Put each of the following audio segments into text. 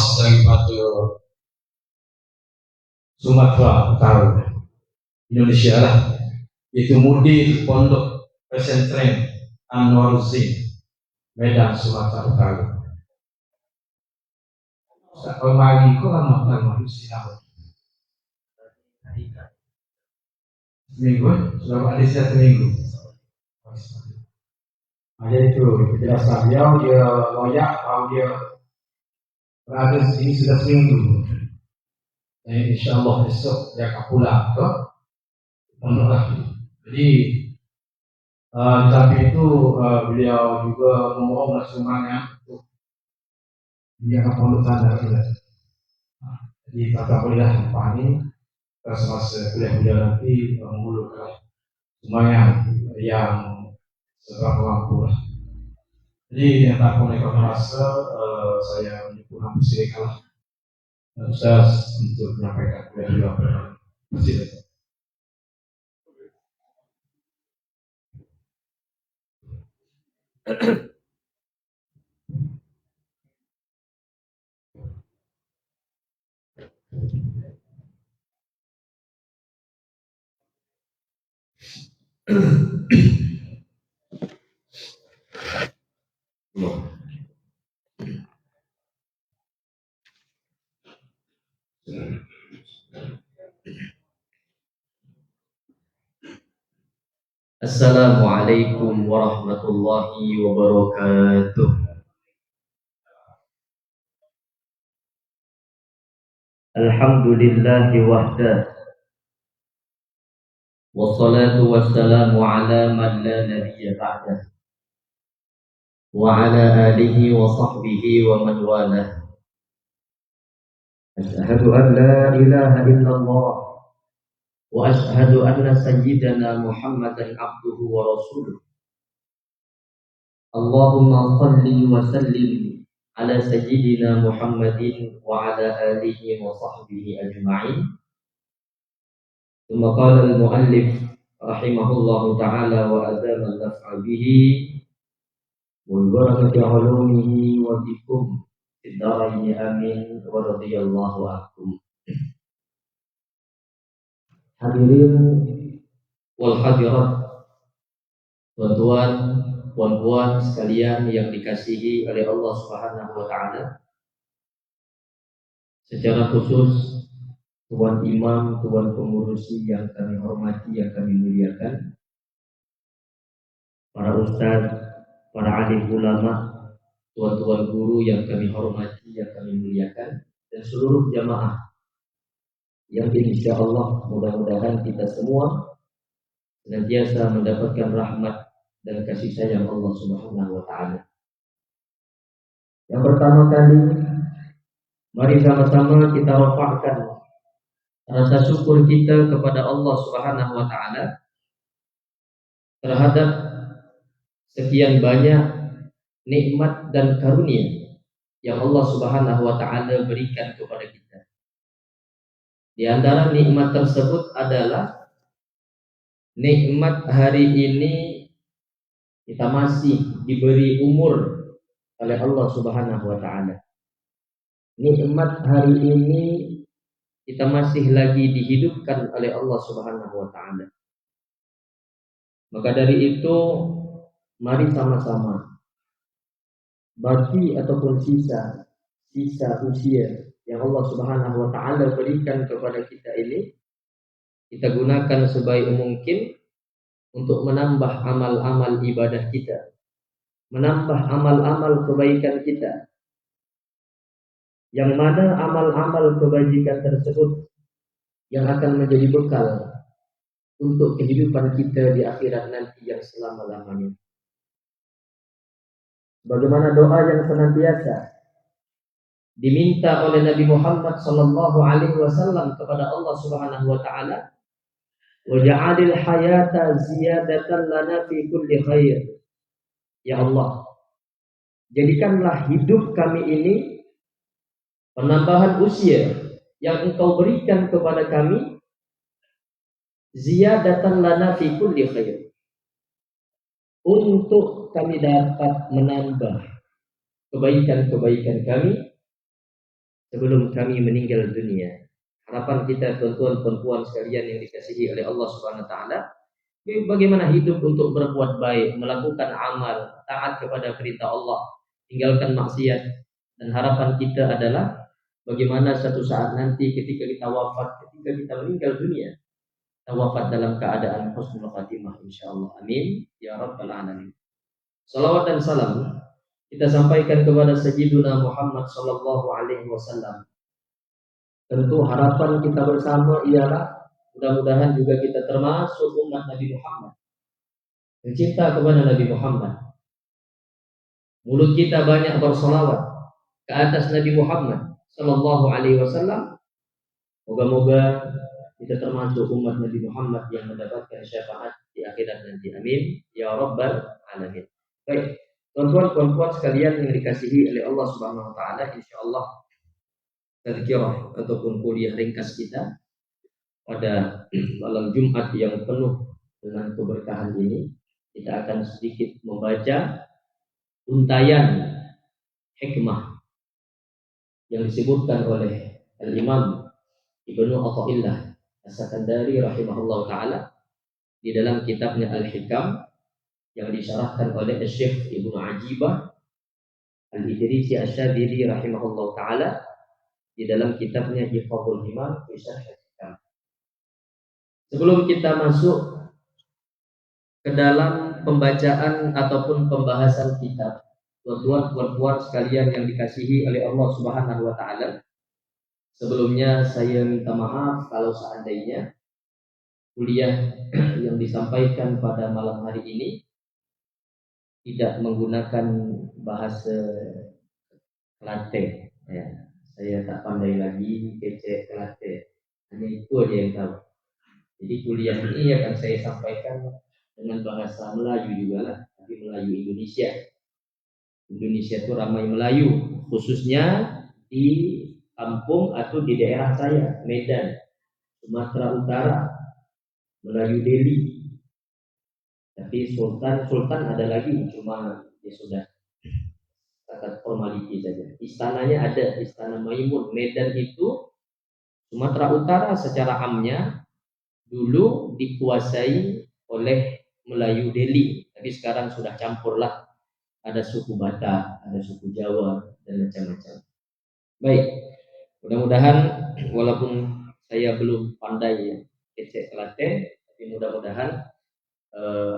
lepas daripada Sumatera Utara Indonesia lah, yaitu mudir Pondok Pesantren Anwaruddin Medan Sumatera Utara. Pemari ko lama siapa? Seminggu, sudah ada satu minggu. Ada itu penjelasan dia loyak, kalau dia berada di sini sudah seminggu. Insya Allah besok dia akan pulang ke pondok lagi. Jadi tapi itu beliau juga memohon semuanya untuk dia akan pondok sana. Jadi kata kuliah ini semasa kuliah beliau nanti mengumpulkan semuanya yang seberapa mampu lah. Jadi yang tak boleh kau merasa saya menyebut hampir serikalah saya untuk menyampaikan kuliah beliau presiden. Assalamualaikum warahmatullahi wabarakatuh. Alhamdulillahi wahdah, wassalatu wassalamu ala man la nabiyya ba'dah, wa ala alihi wa sahbihi wa man walah. Asyhadu an la ilaha illallah wa asyhadu anna sayyidana Muhammadan abduhu wa rasuluh. Allahumma salli wa sallim ala sayyidina Muhammadin wa ala alihi wa sahbihi ajma'in. Tsumma qala al-muallif rahimahullahu ta'ala wa adama al-naf'a bihi wa barakati 'ulumihi wa bikum fid dharain amin wa radhiyallahu ankum. Hadirin wal hadirat, tuan-tuan, puan-puan sekalian yang dikasihi oleh Allah Subhanahu wa taala. Secara khusus tuan imam, tuan pengurusi yang kami hormati, yang kami muliakan, para ustaz, para alim ulama, tuan-tuan guru yang kami hormati, yang kami muliakan, dan seluruh jamaah yang insya Allah mudah-mudahan kita semua senantiasa mendapatkan rahmat dan kasih sayang Allah Subhanahu wa taala. Yang pertama kali, mari sama-sama kita rafa'kan rasa syukur kita kepada Allah Subhanahu wa taala terhadap sekian banyak nikmat dan karunia yang Allah Subhanahu wa taala berikan kepada kita. Di antara nikmat tersebut adalah nikmat hari ini kita masih diberi umur oleh Allah Subhanahu wa taala. Nikmat hari ini kita masih lagi dihidupkan oleh Allah Subhanahu wa taala. Maka dari itu mari sama-sama bagi ataupun sisa usia yang Allah Subhanahu wa taala berikan kepada kita ini kita gunakan sebaik mungkin untuk menambah amal-amal ibadah kita, menambah amal-amal kebaikan kita, yang mana amal-amal kebajikan tersebut yang akan menjadi bekal untuk kehidupan kita di akhirat nanti yang selama-lamanya. Bagaimana doa yang senantiasa diminta oleh Nabi Muhammad sallallahu alaihi wasallam kepada Allah Subhanahu wa taala, waj'alil hayata ziyadatan lana fi kulli khair. Ya Allah, jadikanlah hidup kami ini penambahan usia yang Engkau berikan kepada kami, ziyadatan lana fi kulli khair, untuk kami dapat menambah kebaikan-kebaikan kami sebelum kami meninggal dunia. Harapan kita tuan-tuan perempuan sekalian yang dikasihi oleh Allah Subhanahu wa taala, bagaimana hidup untuk berbuat baik, melakukan amal, taat kepada perintah Allah, tinggalkan maksiat, dan harapan kita adalah bagaimana satu saat nanti ketika kita wafat, ketika kita meninggal dunia, kita wafat dalam keadaan husnul khatimah insyaallah. Amin ya rabbal alamin. Salawat dan salam kita sampaikan kepada Sayyiduna Muhammad sallallahu alaihi wasallam. Tentu harapan kita bersama ialah mudah-mudahan juga kita termasuk umat Nabi Muhammad, yang cinta kepada Nabi Muhammad. Mulut kita banyak bersolawat ke atas Nabi Muhammad sallallahu alaihi wasallam. Moga-moga kita termasuk umat Nabi Muhammad yang mendapatkan syafaat di akhirat nanti. Amin ya rabbal alamin. Baik, tuan-tuan sekalian yang dikasihi oleh Allah Subhanahu wa taala, insyaallah tazkirah ataupun kuliah ringkas kita pada malam Jumat yang penuh dengan keberkahan ini, kita akan sedikit membaca untayan hikmah yang disebutkan oleh Al-Imam Ibnu Athaillah As-Sakandari rahimahullah taala di dalam kitabnya Al-Hikam yang disyarahkan oleh Syekh Ibnu Ajibah Al-Idrisi Asy-Syadzili rahimahullah taala di dalam kitabnya Hifdhul Himam fi Syarh Al-Hikam. Sebelum kita masuk ke dalam pembacaan ataupun pembahasan kitab, tuan-tuan sekalian yang dikasihi oleh Allah Subhanahu wa taala, sebelumnya saya minta maaf kalau seandainya kuliah yang disampaikan pada malam hari ini tidak menggunakan bahasa Kelantan. Ya, saya tak pandai lagi kecek Kelantan. Hanya itu aja yang tahu. Jadi kuliah ini akan saya sampaikan dengan bahasa Melayu juga lah, tapi Melayu Indonesia. Indonesia itu ramai Melayu, khususnya di kampung atau di daerah saya, Medan, Sumatera Utara, Melayu Delhi. Tapi Sultan ada lagi, cuma ya sudah kata formality saja. Istananya ada, Istana Maimun. Medan itu Sumatera Utara secara amnya dulu dikuasai oleh Melayu Delhi, tapi sekarang sudah campurlah. Ada suku Batak, ada suku Jawa dan macam-macam. Baik, mudah-mudahan walaupun saya belum pandai ya kecek Kelantan, tapi mudah-mudahan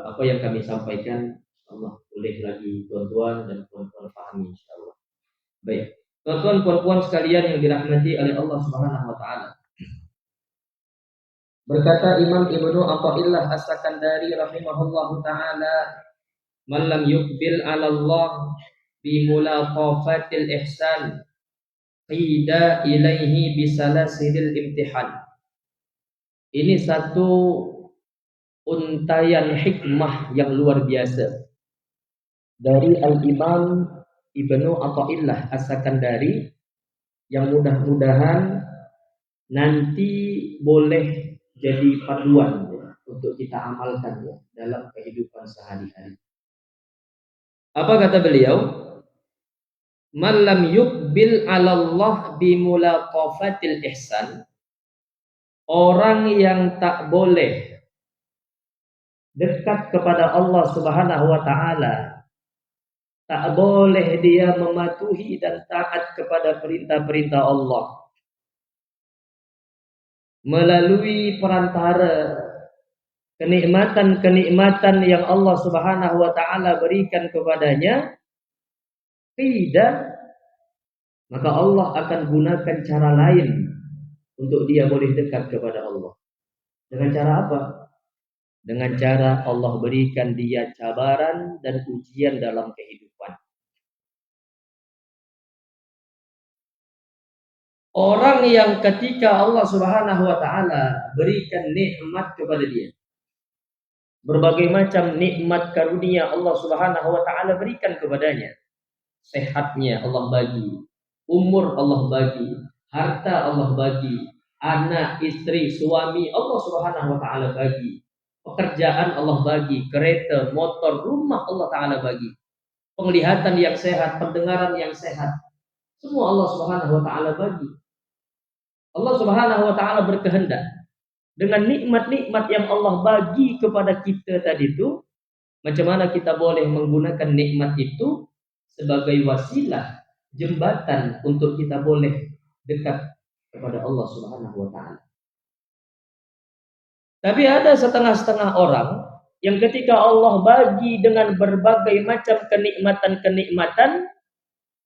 apa yang kami sampaikan Allah boleh lagi tuan-tuan dan puan-puan pahami insyaallah. Baik, tuan-tuan puan-puan sekalian yang dirahmati oleh Allah Subhanahu wa taala. Berkata Imam Ibnu Athaillah As-Sakandari rahimahullahu taala, "Man lam yuqbil 'ala Allah bi mulaqafatil ihsan qida ilaihi bisalasilil imtihan." Ini satu untayan hikmah yang luar biasa dari Al-Imam Ibnu Athaillah As-Sakandari yang mudah-mudahan nanti boleh jadi panduan ya, untuk kita amalkan ya, dalam kehidupan sehari-hari. Apa kata beliau? Man lam yuqbil 'ala Allah bi mulaqafatil ihsan. Orang yang tak boleh dekat kepada Allah Subhanahu wa taala, tak boleh dia mematuhi dan taat kepada perintah-perintah Allah melalui perantara kenikmatan-kenikmatan yang Allah Subhanahu wa taala berikan kepadanya, tidak, maka Allah akan gunakan cara lain untuk dia boleh dekat kepada Allah. Dengan cara apa? Dengan cara Allah berikan dia cabaran dan ujian dalam kehidupan. Orang yang ketika Allah Subhanahu wa taala berikan nikmat kepada dia, berbagai macam nikmat karunia Allah Subhanahu wa taala berikan kepadanya. Sehatnya Allah bagi, umur Allah bagi, harta Allah bagi, anak, istri, suami Allah Subhanahu wa taala bagi. Pekerjaan Allah bagi, kereta, motor, rumah Allah Ta'ala bagi, penglihatan yang sehat, pendengaran yang sehat. Semua Allah Subhanahu wa taala bagi. Allah Subhanahu wa taala berkehendak dengan nikmat-nikmat yang Allah bagi kepada kita tadi itu, macam mana kita boleh menggunakan nikmat itu sebagai wasilah, jembatan untuk kita boleh dekat kepada Allah Subhanahu wa taala. Tapi ada setengah-setengah orang yang ketika Allah bagi dengan berbagai macam kenikmatan-kenikmatan,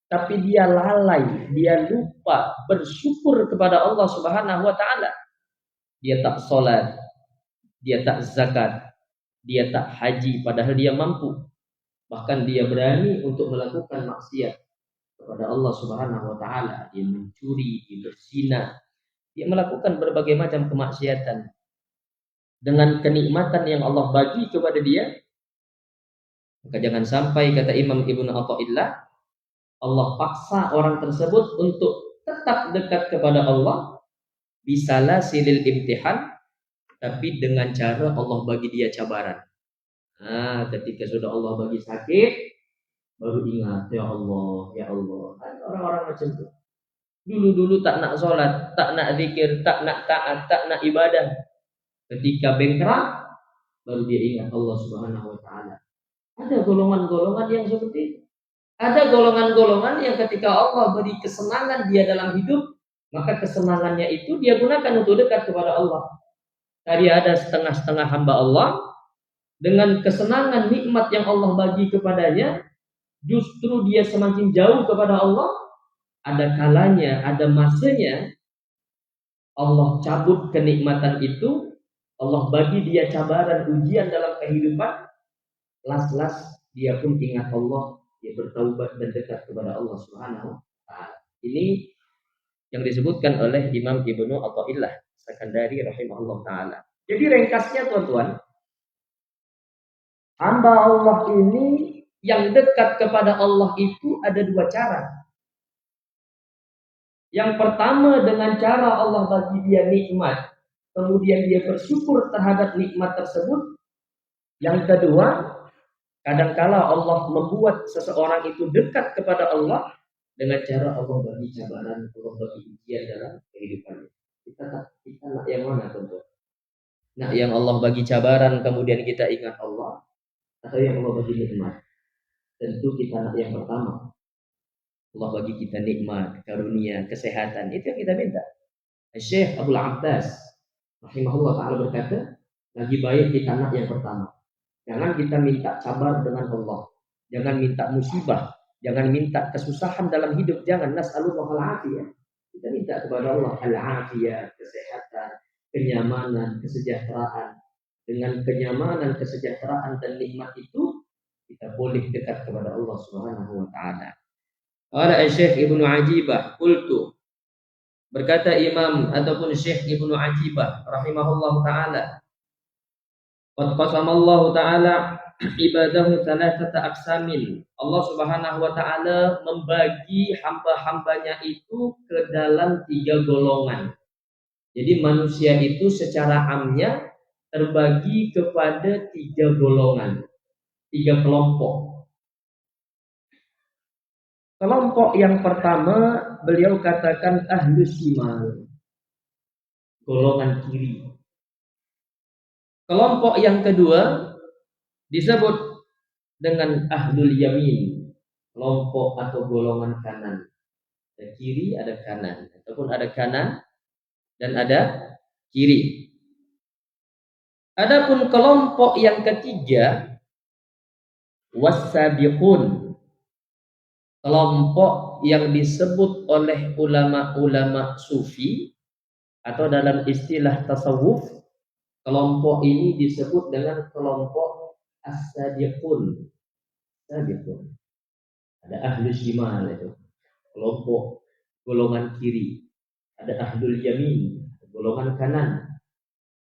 tapi dia lalai, dia lupa bersyukur kepada Allah Subhanahu wa taala. Dia tak salat, dia tak zakat, dia tak haji padahal dia mampu. Bahkan dia berani untuk melakukan maksiat kepada Allah Subhanahu wa taala. Dia mencuri, dia berzina, dia melakukan berbagai macam kemaksiatan. Dengan kenikmatan yang Allah bagi kepada dia, maka jangan sampai, kata Imam Ibnu Athaillah, Allah paksa orang tersebut untuk tetap dekat kepada Allah bisalah silil imtihan, tapi dengan cara Allah bagi dia cabaran. Ketika sudah Allah bagi sakit, baru ingat, ya Allah. Kan orang-orang macam itu. Dulu tak nak sholat, tak nak zikir, tak nak taat, tak nak ibadah. Ketika bengkrak, baru dia ingat Allah Subhanahu wa taala. Ada golongan-golongan yang seperti itu. Ada golongan-golongan yang ketika Allah beri kesenangan dia dalam hidup, maka kesenangannya itu dia gunakan untuk dekat kepada Allah. Tadi ada setengah-setengah hamba Allah, dengan kesenangan nikmat yang Allah bagi kepadanya, justru dia semakin jauh kepada Allah. Ada kalanya, ada masanya Allah cabut kenikmatan itu, Allah bagi dia cabaran, ujian dalam kehidupan. Las-las dia pun ingat Allah, dia bertaubat dan dekat kepada Allah Subhanahu wa taala. Ini yang disebutkan oleh Imam Ibnu Athaillah Sakandari rahimahullah taala. Jadi ringkasnya tuan-tuan, hamba Allah ini yang dekat kepada Allah itu ada dua cara. Yang pertama dengan cara Allah bagi dia nikmat, kemudian dia bersyukur terhadap nikmat tersebut. Yang kedua, kadangkala Allah membuat seseorang itu dekat kepada Allah dengan cara Allah bagi cabaran, Allah bagi ujian dalam kehidupannya. Kita nak yang mana tentu? Nak yang Allah bagi cabaran kemudian kita ingat Allah, atau yang Allah bagi nikmat? Tentu kita nak yang pertama. Allah bagi kita nikmat, karunia, kesehatan, itu yang kita minta. Syekh Abdul Abbas rahimahullah taala berkata, lagi baik kita nak yang pertama. Jangan kita minta sabar dengan Allah, jangan minta musibah, jangan minta kesusahan dalam hidup, jangan. Nas'alullah al-afiyah. Kita minta kepada Allah al-afiyah, kesehatan, kenyamanan, kesejahteraan. Dengan kenyamanan, kesejahteraan dan nikmat itu, kita boleh dekat kepada Allah Subhanahu wa taala. Qala Syekh Ibnu Ajibah, qultu, berkata Imam ataupun Syekh Ibnu Ajibah rahimahullah taala, qad qasamallahu taala ibadahu thalathata aqsamin. Allah Subhanahu wa taala membagi hamba-hambanya itu ke dalam 3 golongan. Jadi manusia itu secara amnya terbagi kepada 3 golongan, 3 kelompok. Kelompok yang pertama beliau katakan ahlus shimal, golongan kiri. Kelompok yang kedua disebut dengan ahlul yamin, kelompok atau golongan kanan. Ada kiri, ada kanan, ataupun ada kanan dan ada kiri. Adapun kelompok yang ketiga, was-sabiqun, kelompok yang disebut oleh ulama-ulama sufi atau dalam istilah tasawuf, kelompok ini disebut dengan kelompok as-sabiqun. Sabiqun. Ada ahlus shimal itu, kelompok golongan kiri. Ada ahlul yamin, golongan kanan.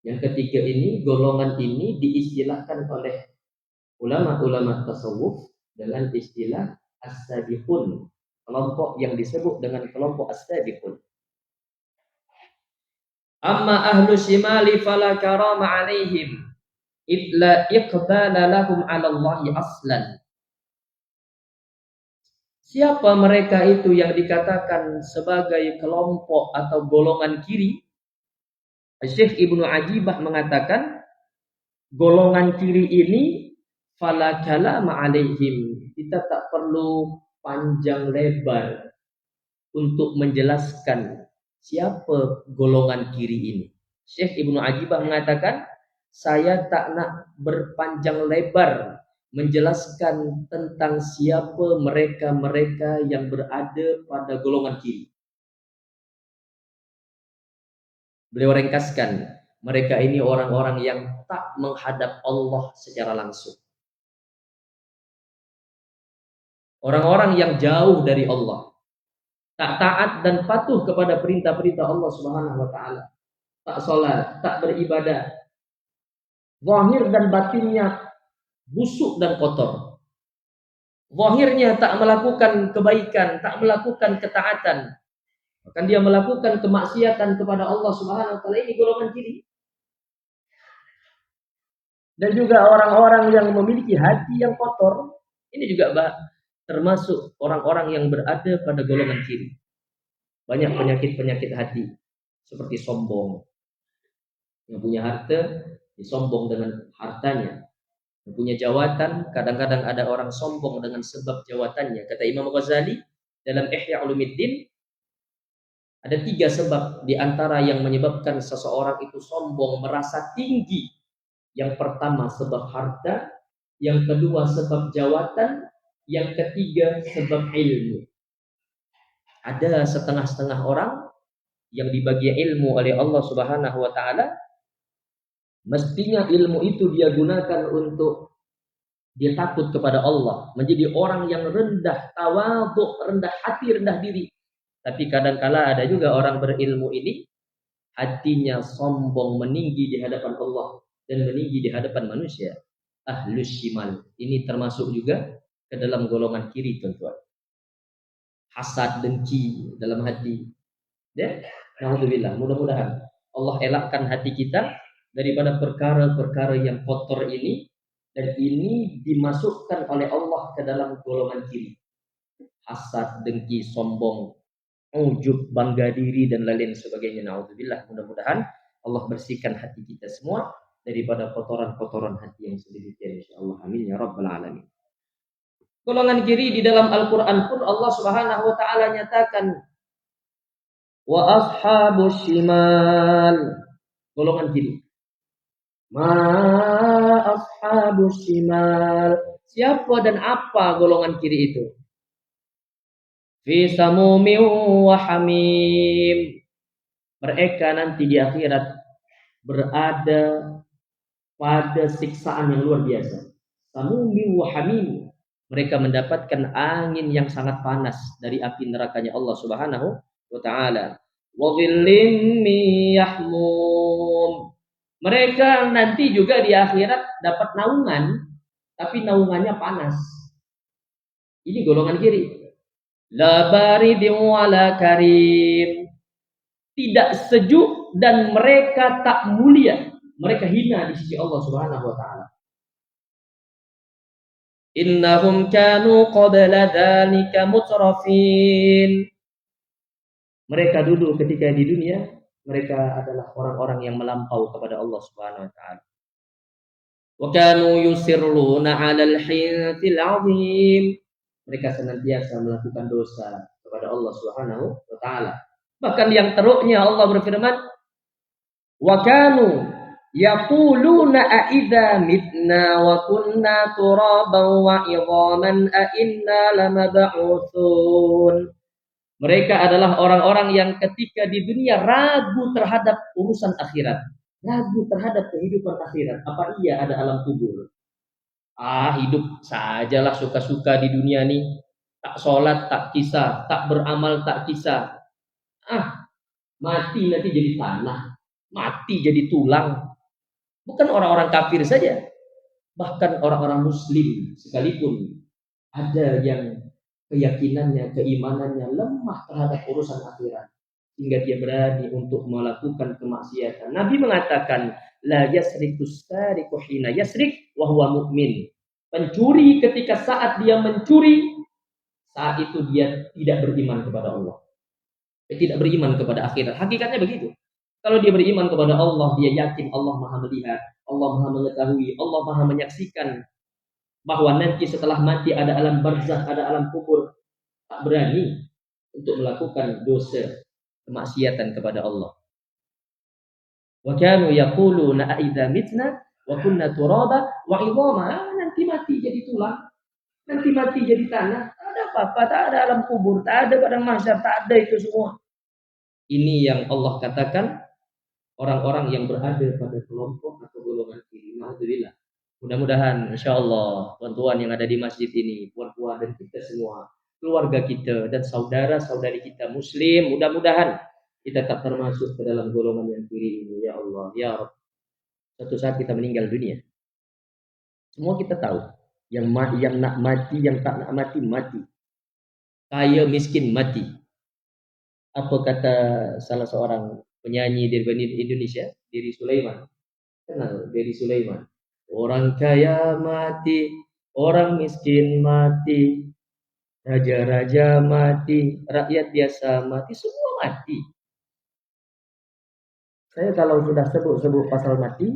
Yang ketiga ini, golongan ini diistilahkan oleh ulama-ulama tasawuf dengan istilah as-sabiqun, kelompok yang disebut dengan kelompok as-sabiqun. Amma ahlu shimali fala karama alaihim illa iqbala lahum ala Allahi aslan. Siapa mereka itu yang dikatakan sebagai kelompok atau golongan kiri? Syekh Ibnu Ajibah mengatakan golongan kiri ini fala kalama alaihim. Kita tak perlu panjang lebar untuk menjelaskan siapa golongan kiri ini. Syekh Ibnu Ajibah mengatakan, saya tak nak berpanjang lebar menjelaskan tentang siapa mereka-mereka yang berada pada golongan kiri. Beliau ringkaskan, mereka ini orang-orang yang tak menghadap Allah secara langsung. Orang-orang yang jauh dari Allah. Tak taat dan patuh kepada perintah-perintah Allah Subhanahu wa taala. Tak sholat, tak beribadah. Zahir dan batinnya busuk dan kotor. Zahirnya tak melakukan kebaikan, tak melakukan ketaatan. Bahkan dia melakukan kemaksiatan kepada Allah Subhanahu wa taala. Ini golongan kiri. Dan juga orang-orang yang memiliki hati yang kotor, ini juga termasuk orang-orang yang berada pada golongan kiri. Banyak penyakit-penyakit hati, seperti sombong. Yang punya harta, disombong dengan hartanya. Yang punya jawatan, kadang-kadang ada orang sombong dengan sebab jawatannya. Kata Imam Ghazali dalam Ihya Ulumuddin, ada 3 sebab di antara yang menyebabkan seseorang itu sombong, merasa tinggi. Yang pertama sebab harta, yang kedua sebab jawatan, yang ketiga sebab ilmu. Ada setengah-setengah orang yang dibagi ilmu oleh Allah Subhanahu wa taala, mestinya ilmu itu dia gunakan untuk dia takut kepada Allah, menjadi orang yang rendah, tawadhu, rendah hati, rendah diri. Tapi kadang-kala ada juga orang berilmu ini hatinya sombong, meninggi di hadapan Allah dan meninggi di hadapan manusia. Ahlus shimal. Ini termasuk juga ke dalam golongan kiri, tuan-tuan. Hasad, dengki dalam hati. Ya, alhamdulillah. Mudah-mudahan Allah elakkan hati kita daripada perkara-perkara yang kotor ini, dan ini dimasukkan oleh Allah ke dalam golongan kiri. Hasad, dengki, sombong, ujub, bangga diri dan lain sebagainya. Alhamdulillah. Mudah-mudahan Allah bersihkan hati kita semua daripada kotoran-kotoran hati yang sedemikian, insyaallah. Amin ya rabbal alamin. Golongan kiri di dalam Al-Qur'an pun Allah Subhanahu wa taala nyatakan wa ashabus shimal, golongan kiri. Ma ashabus shimal, siapa dan apa golongan kiri itu? Fi samumin wa hamim, mereka nanti di akhirat berada pada siksaan yang luar biasa. Samumin wa hamim, mereka mendapatkan angin yang sangat panas dari api nerakanya Allah Subhanahu wa taala. Wa dhillim yahmum, mereka nanti juga di akhirat dapat naungan, tapi naungannya panas. Ini golongan kiri. La baridin wala karim, tidak sejuk dan mereka tak mulia, mereka hina di sisi Allah Subhanahu wa taala. Innahum kanu qabla dzalika mutrafin, mereka dulu ketika di dunia mereka adalah orang-orang yang melampau kepada Allah Subhanahu wa taala. Wa kanu yusirruna 'alal hinthil 'azim, mereka senantiasa melakukan dosa kepada Allah Subhanahu wa taala. Bahkan yang teruknya Allah berfirman, wa kanu yaquluna a idza mitna wa kunna turaban wa idhaman a inna lamab'utsun. Mereka adalah orang-orang yang ketika di dunia ragu terhadap urusan akhirat, ragu terhadap kehidupan akhirat. Apa iya ada alam kubur? Hidup sajalah suka-suka di dunia nih. Tak sholat, tak kisah. Tak beramal, tak kisah. Mati nanti jadi tanah. Mati jadi tulang. Bukan orang-orang kafir saja. Bahkan orang-orang muslim sekalipun ada yang keyakinannya, keimanannya lemah terhadap urusan akhirat, hingga dia berani untuk melakukan kemaksiatan. Nabi mengatakan, la yasrikus sariqu hina yasrik wa huwa mu'min. Pencuri ketika saat dia mencuri, saat itu dia tidak beriman kepada Allah. Dia tidak beriman kepada akhirat. Hakikatnya begitu. Kalau dia beriman kepada Allah, dia yakin Allah Maha melihat, Allah Maha mengetahui, Allah Maha menyaksikan bahwa nanti setelah mati ada alam barzakh, ada alam kubur. Tak berani untuk melakukan dosa kemaksiatan kepada Allah. Wa kanu yaquluna a idza mitna wa kunna turaba wa idhama, nanti mati jadi tulang, nanti mati jadi tanah, tak ada apa-apa, tak ada alam kubur, tak ada padang mahsyar, tak ada itu semua. Ini yang Allah katakan orang-orang yang berada pada kelompok atau golongan kiri. Alhamdulillah. Mudah-mudahan insyaallah tuan-tuan yang ada di masjid ini, puan-puan dan kita semua, keluarga kita dan saudara-saudari kita muslim, mudah-mudahan kita tak termasuk ke dalam golongan yang kiri ini, ya Allah, ya Rabb. Suatu saat kita meninggal dunia. Semua kita tahu, yang nak mati, yang tak nak mati, mati. Kaya miskin mati. Apa kata salah seorang penyanyi dari Indonesia, Diri Sulaiman. Kenal Diri Sulaiman? Orang kaya mati, orang miskin mati, raja-raja mati, rakyat biasa mati, semua mati. Saya kalau sudah sebut pasal mati,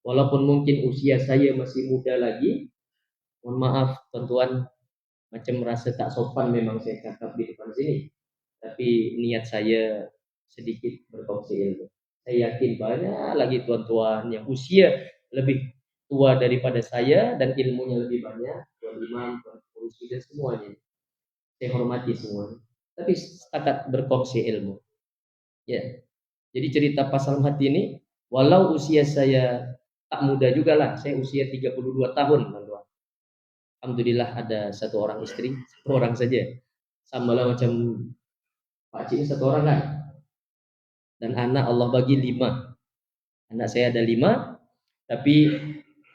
walaupun mungkin usia saya masih muda lagi, mohon maaf teman-teman, macam merasa tak sopan memang saya cakap di depan sini. Tapi niat saya sedikit berkongsi ilmu. Saya yakin banyak lagi tuan-tuan yang usia lebih tua daripada saya dan ilmunya lebih banyak, tuan imam, tuan polisi dan semuanya. Saya hormati semua. Tapi setakat berkongsi ilmu. Ya. Jadi cerita pasal mati ini, walau usia saya tak muda juga lah, saya usia 32 tahun, teman-teman. Alhamdulillah ada satu orang istri, satu orang saja. Sama lah macam Pak Cik ini satu orang kan. Dan anak Allah bagi 5. Anak saya ada 5, tapi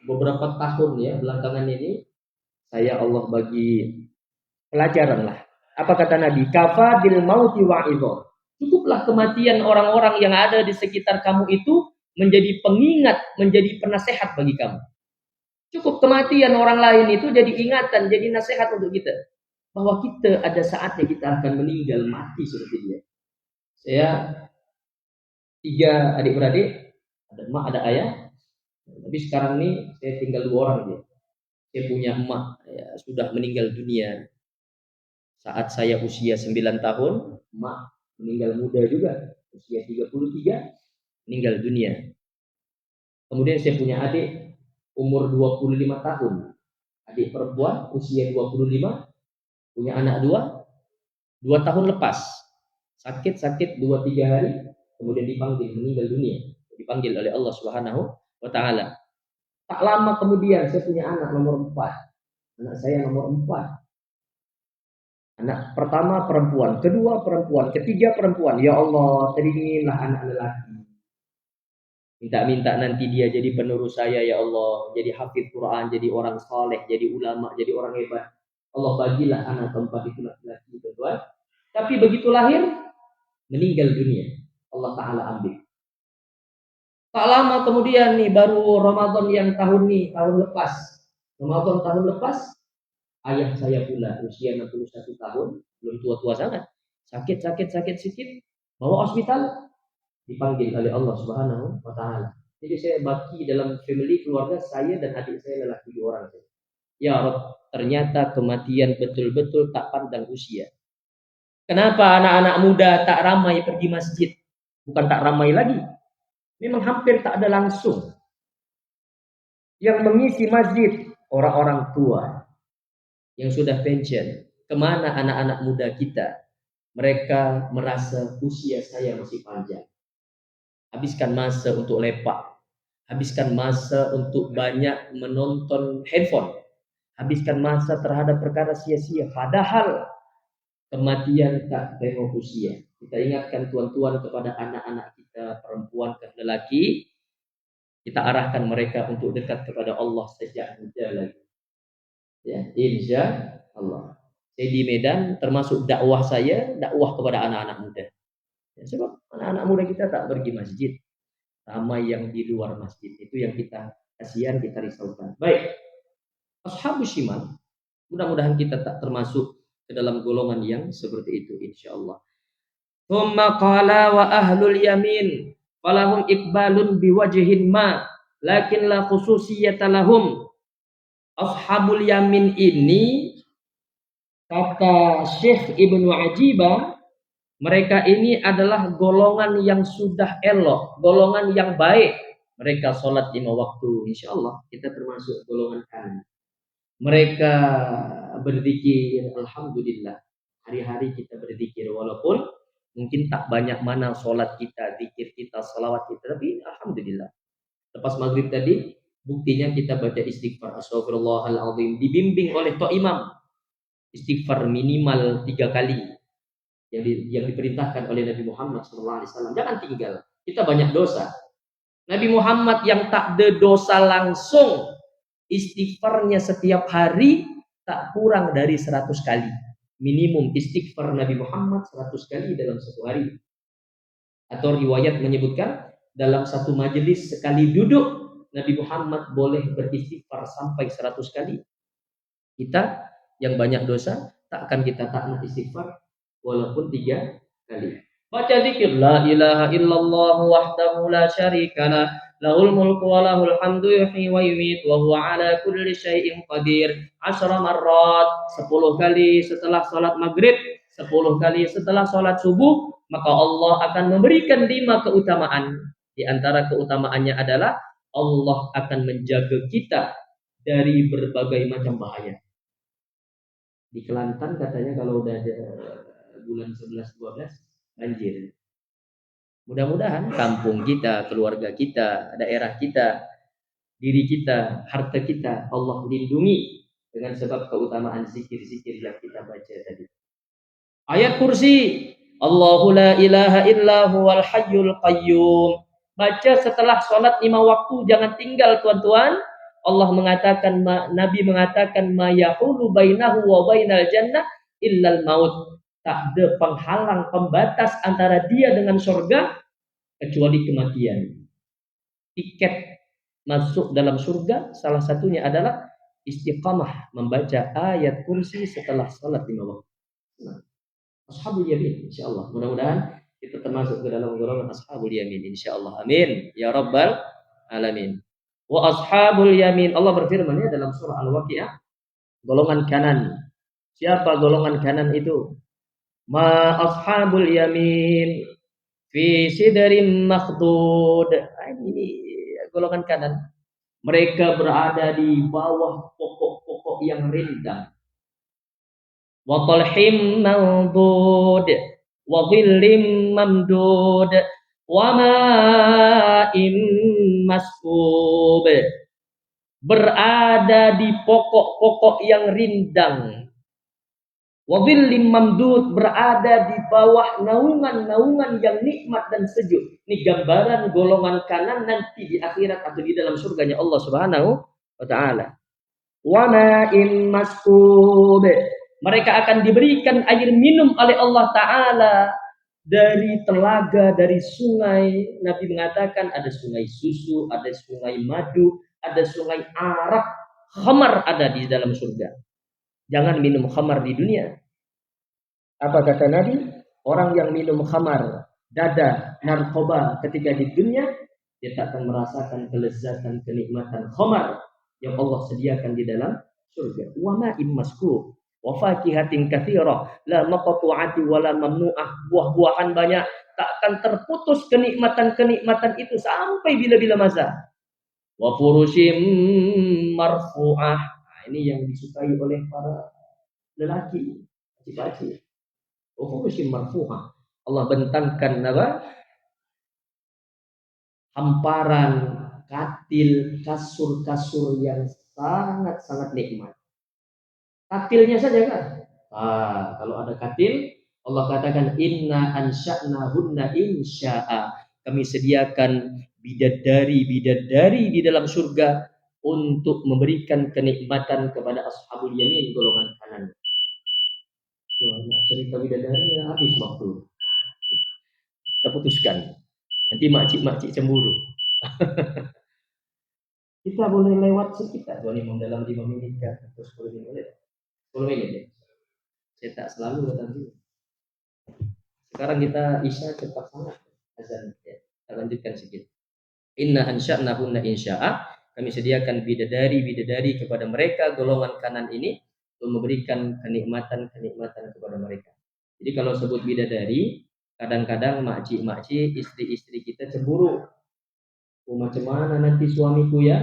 beberapa tahun ya belakangan ini saya Allah bagi pelajaran lah. Apa kata Nabi? Kafa bil mauti wa'idho. Cukuplah kematian orang-orang yang ada di sekitar kamu itu menjadi pengingat, menjadi penasehat bagi kamu. Cukup kematian orang lain itu jadi ingatan, jadi nasihat untuk kita. Bahwa kita ada saatnya kita akan meninggal, mati seperti dia. Saya 3 adik-beradik, ada emak, ada ayah. Tapi sekarang ini saya tinggal 2 orang dia. Saya punya emak ya, sudah meninggal dunia. Saat saya usia 9 tahun, emak meninggal muda juga, usia 33, meninggal dunia. Kemudian saya punya adik umur 25 tahun. Adik perempuan usia 25, punya anak 2 tahun lepas. Sakit 2-3 hari, kemudian dipanggil meninggal dunia. Dipanggil oleh Allah Subhanahu wa taala. Tak lama kemudian saya punya anak nomor 4. Anak saya nomor 4. Anak pertama perempuan, kedua perempuan, ketiga perempuan. Ya Allah, teringinilah anak lelaki. Minta nanti dia jadi penerus saya ya Allah, jadi hafidz Quran, jadi orang saleh, jadi ulama, jadi orang hebat. Allah bagilah anak keempat itu laki-laki, tuan. Tapi begitu lahir meninggal dunia. Allah taala ambil. Tak lama kemudian nih baru Ramadan yang tahun lepas. Ramadan tahun lepas ayah saya pula usia 61 tahun, belum tua-tua sangat. Sakit sedikit, bawa hospital, dipanggil oleh Allah Subhanahu wa taala. Jadi saya baki dalam family keluarga saya dan adik saya lelaki 2 orang. Ya Rabb, ternyata kematian betul-betul tak pandang usia. Kenapa anak-anak muda tak ramai pergi masjid? Bukan tak ramai lagi. Memang hampir tak ada langsung. Yang mengisi masjid orang-orang tua yang sudah pensiun. Kemana anak-anak muda kita? Mereka merasa usia saya masih panjang. Habiskan masa untuk lepak. Habiskan masa untuk banyak menonton handphone. Habiskan masa terhadap perkara sia-sia. Padahal kematian tak tengok usia. Kita ingatkan tuan-tuan kepada anak-anak kita, perempuan ke lelaki. Kita arahkan mereka untuk dekat kepada Allah sejak muda lagi. Ya, insya Allah. Saya di Medan termasuk dakwah saya, dakwah kepada anak-anak muda. Ya, sebab anak-anak muda kita tak pergi masjid. Ramai yang di luar masjid. Itu yang kita kasihan, kita risaukan. Baik. Ashabus Shimal. Mudah-mudahan kita tak termasuk ke dalam golongan yang seperti itu insyaallah. Thumma qala wa ahlul yamin falahum iqbalun biwajhin ma lakin la khususiyata lahum. Ashabul yamin ini kata Syekh Ibnu Ajibah, mereka ini adalah golongan yang sudah elok, golongan yang baik. Mereka sholat 5 waktu, insya Allah kita termasuk golongan kanan. Mereka berzikir, alhamdulillah. Hari-hari kita berzikir, walaupun mungkin tak banyak mana sholat kita, zikir kita, salawat kita, tapi alhamdulillah. Lepas maghrib tadi, buktinya kita baca istighfar, astagfirullahaladzim, dibimbing oleh Tok Imam. Istighfar minimal 3 kali yang diperintahkan oleh Nabi Muhammad SAW. Jangan tinggal. Kita banyak dosa. Nabi Muhammad yang tak ada dosa langsung, istighfarnya setiap hari tak kurang dari 100 kali. Minimum istighfar Nabi Muhammad 100 kali dalam satu hari. Atau riwayat menyebutkan dalam satu majelis sekali duduk Nabi Muhammad boleh beristighfar sampai 100 kali. Kita yang banyak dosa tak akan kita taat istighfar walaupun 3 kali. Baca zikir la ilaha illallah wahdahu la syarikalah lahul mulku wa lahul hamdu yuhyi wa yumiit wa huwa ala kulli syai'in qadir 10 marrat, 10 kali setelah salat maghrib, 10 kali setelah salat subuh, maka Allah akan memberikan 5 keutamaan. Di antara keutamaannya adalah Allah akan menjaga kita dari berbagai macam bahaya. Di Kelantan katanya kalau udah ada bulan 11-12 banjir. Mudah-mudahan kampung kita, keluarga kita, daerah kita, diri kita, harta kita Allah lindungi dengan sebab keutamaan zikir-zikir yang kita baca tadi. Ayat kursi, Allahu la ilaha illa huwal hayyul qayyum. Baca setelah sholat 5 waktu, jangan tinggal tuan-tuan. Allah mengatakan, Nabi mengatakan, ma yahulu bainahu wa bainal jannah illal maut. Tak ada penghalang, pembatas antara dia dengan surga kecuali kematian. Tiket masuk dalam surga salah satunya adalah istiqamah membaca ayat kursi setelah salat 5 waktu. Ashabul yamin insyaallah. Mudah-mudahan kita termasuk ke dalam golongan ashabul yamin insyaallah. Amin ya rabbal alamin. Wa ashabul yamin, Allah berfirman ya dalam surah Al-Waqiah, golongan kanan. Siapa golongan kanan itu? Ma ashabul yamin fi sidrin makhdud. Ini golongan kanan. Mereka berada di bawah pokok-pokok yang rindang. Wa talhim mandud wa dhillim mamdud wa ma'im maskub. Berada di pokok-pokok yang rindang. Wa dhillim mamdud, berada di bawah naungan-naungan yang nikmat dan sejuk. Ini gambaran golongan kanan nanti di akhirat atau di dalam surganya Allah Subhanahu wa taala. Wa ma'im maskub. Mereka akan diberikan air minum oleh Allah Ta'ala dari telaga, dari sungai. Nabi mengatakan ada sungai susu, ada sungai madu, ada sungai arak. Khamar ada di dalam surga. Jangan minum khamar di dunia. Apa kata Nabi? Orang yang minum khamar, dada, narkoba ketika di dunia, dia tak akan merasakan kelezatan, kenikmatan khamar yang Allah sediakan di dalam surga. Wa ma'im maskub. Wa fakihatin katsirah la maqtu'ati wa la mamnu'ah. Buah-buahan banyak, tak akan terputus kenikmatan-kenikmatan itu sampai bila-bila masa. Wa furushim marfu'ah. Nah, ini yang disukai oleh para lelaki, laki-laki. Wa furushim marfu'ah. Allah bentangkan apa? Hamparan katil, kasur-kasur yang sangat-sangat nikmat. Katilnya saja kan. Kalau ada katil, Allah katakan inna ansha'nahunna insya'a. Kami sediakan bidadari di dalam surga untuk memberikan kenikmatan kepada ashabul yamin, golongan kanan. Cerita bidadari habis waktu. Kita putuskan. Nanti makcik-makcik cemburu. Kita boleh lewat sekitar dalam 5 menit atau 10 menit. 10 menit. Saya tak selalu datang dulu. Sekarang kita isya cepat sangat azan. Ya. Kita lanjutkan sedikit. Inna ansya'nahunna insya'a. Kami sediakan bidadari kepada mereka golongan kanan ini untuk memberikan kenikmatan kepada mereka. Jadi kalau sebut bidadari, kadang-kadang makcik-makcik, istri-istri kita cemburu. Oh, macam mana nanti suamiku ya?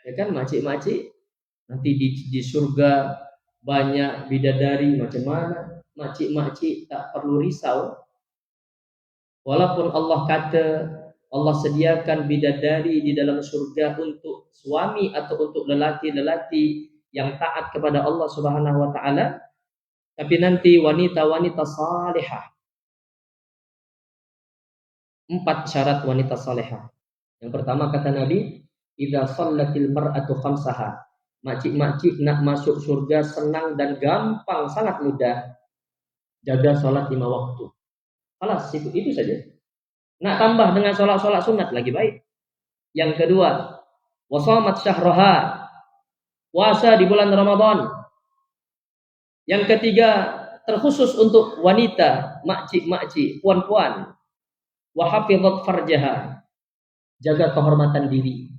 Ya kan makcik-makcik nanti di surga banyak bidadari, macam mana? Makcik-makcik tak perlu risau. Walaupun Allah kata Allah sediakan bidadari di dalam surga untuk suami atau untuk lelaki-lelaki yang taat kepada Allah Subhanahu wa taala, tapi nanti wanita-wanita salihah. 4 syarat wanita salihah. Yang pertama kata Nabi, idza shallatil mar'atu khamsaha. Makcik-makcik nak masuk surga senang dan gampang, sangat mudah. Jaga salat 5 waktu. Alas, itu saja. Nak tambah dengan salat sunat lagi baik. Yang kedua, wasamat syahraha. Puasa di bulan Ramadan. Yang ketiga, terkhusus untuk wanita, makcik-makcik, puan-puan. Wa hafizat farjaha. Jaga kehormatan diri,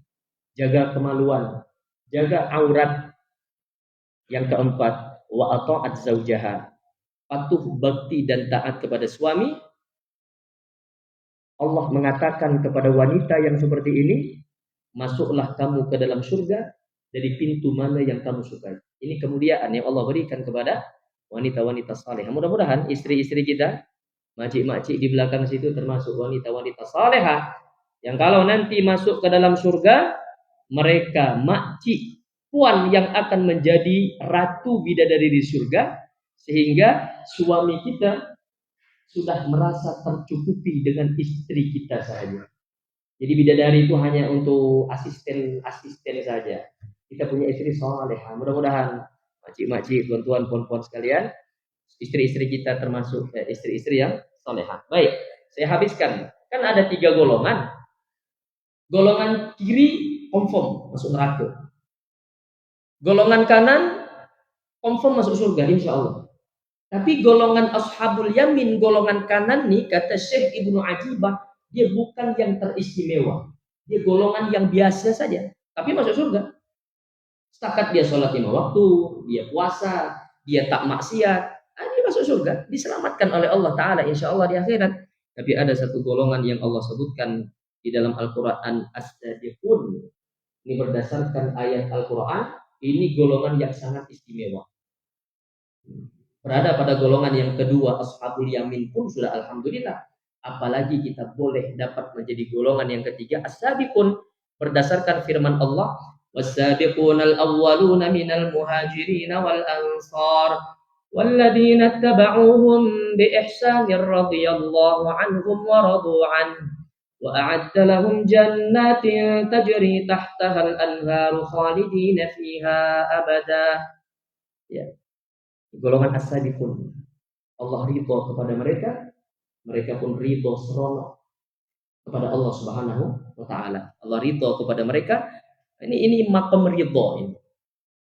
jaga kemaluan, jaga aurat. Yang keempat, wa ata'at zaujaha. Patuh bakti dan taat kepada suami. Allah mengatakan kepada wanita yang seperti ini, masuklah kamu ke dalam surga dari pintu mana yang kamu sukai. Ini kemuliaan yang Allah berikan kepada wanita-wanita saleh. Mudah-mudahan istri-istri kita, makcik-makcik di belakang situ termasuk wanita-wanita salehah yang kalau nanti masuk ke dalam surga, mereka makcik puan yang akan menjadi ratu bidadari di surga, sehingga suami kita sudah merasa tercukupi dengan istri kita saja. Jadi bidadari itu hanya untuk asisten saja. Kita punya istri salehah. Mudah-mudahan makcik-makcik, tuan-tuan, puan-puan sekalian, istri-istri kita termasuk istri-istri yang salehah. Baik, saya habiskan. Kan ada 3 golongan. Golongan kiri confirm masuk neraka. Golongan kanan confirm masuk surga insya Allah. Tapi golongan ashabul yamin, golongan kanan nih, kata Syekh Ibnu Ajibah, dia bukan yang teristimewa. Dia golongan yang biasa saja, tapi masuk surga. Setakat dia sholat 5 waktu, dia puasa, dia tak maksiat, dia masuk surga, diselamatkan oleh Allah Ta'ala insya Allah di akhirat. Tapi ada satu golongan yang Allah sebutkan di dalam Al-Quran, as-sadiqun. Ini berdasarkan ayat Al-Quran, ini golongan yang sangat istimewa. Berada pada golongan yang kedua, ashabul yamin pun sudah alhamdulillah. Apalagi kita boleh dapat menjadi golongan yang ketiga, as-sabiqun, berdasarkan firman Allah, was-sabiqunal awwaluna minal muhajirin wal ansar walladzina ittaba'uuhum bi ihsanir radhiyallahu anhum wa radu anhu wa a'adda lahum jannatin tajri tahtaha al-anharu khalidina fiha abada. Ya. Golongan as-sabiqun. Allah ridho kepada mereka, mereka pun ridho seronok kepada Allah Subhanahu wa taala. Allah ridho kepada mereka. Ini maqam ridho ini.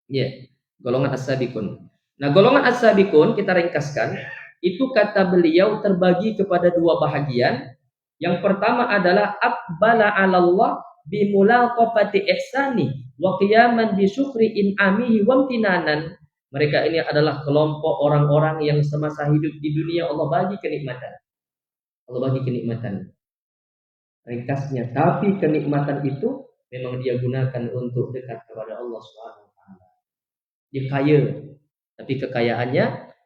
Ya, golongan as-sabiqun. Nah, golongan as-sabiqun kita ringkaskan, itu kata beliau terbagi kepada 2 bahagian. Yang pertama adalah aqbala 'ala Allah bi mulaqafati ihsani wa qiyaman bi syukri in'amihi wa imtinanan. Mereka ini adalah kelompok orang-orang yang semasa hidup di dunia Allah bagi kenikmatan. Allah bagi kenikmatan. Ringkasnya, tapi kenikmatan itu memang dia gunakan untuk dekat kepada Allah Subhanahu wa taala. Dia kaya, tapi kekayaannya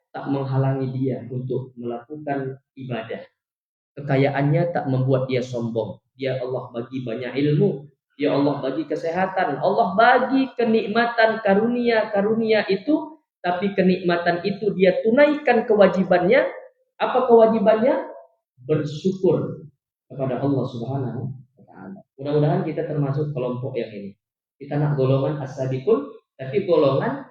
tak menghalangi dia untuk melakukan ibadah. Kekayaannya tak membuat dia sombong. Dia Allah bagi banyak ilmu, dia Allah bagi kesehatan, Allah bagi kenikmatan, karunia-karunia itu, tapi kenikmatan itu dia tunaikan kewajibannya. Apa kewajibannya? Bersyukur kepada Allah Subhanahu wa taala. Mudah-mudahan kita termasuk kelompok yang ini. Kita nak golongan as-sabiqun, tapi golongan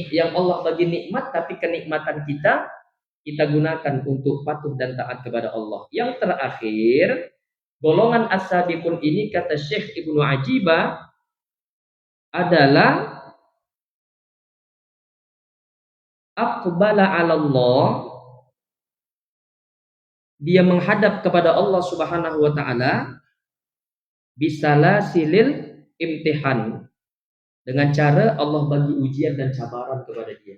yang Allah bagi nikmat, tapi kenikmatan kita gunakan untuk patuh dan taat kepada Allah. Yang terakhir, golongan as-sabiqun ini kata Syekh Ibnu Ajibah adalah aqbala 'ala Allah, dia menghadap kepada Allah Subhanahu wa taala bisalasilil imtihan, dengan cara Allah bagi ujian dan cabaran kepada dia.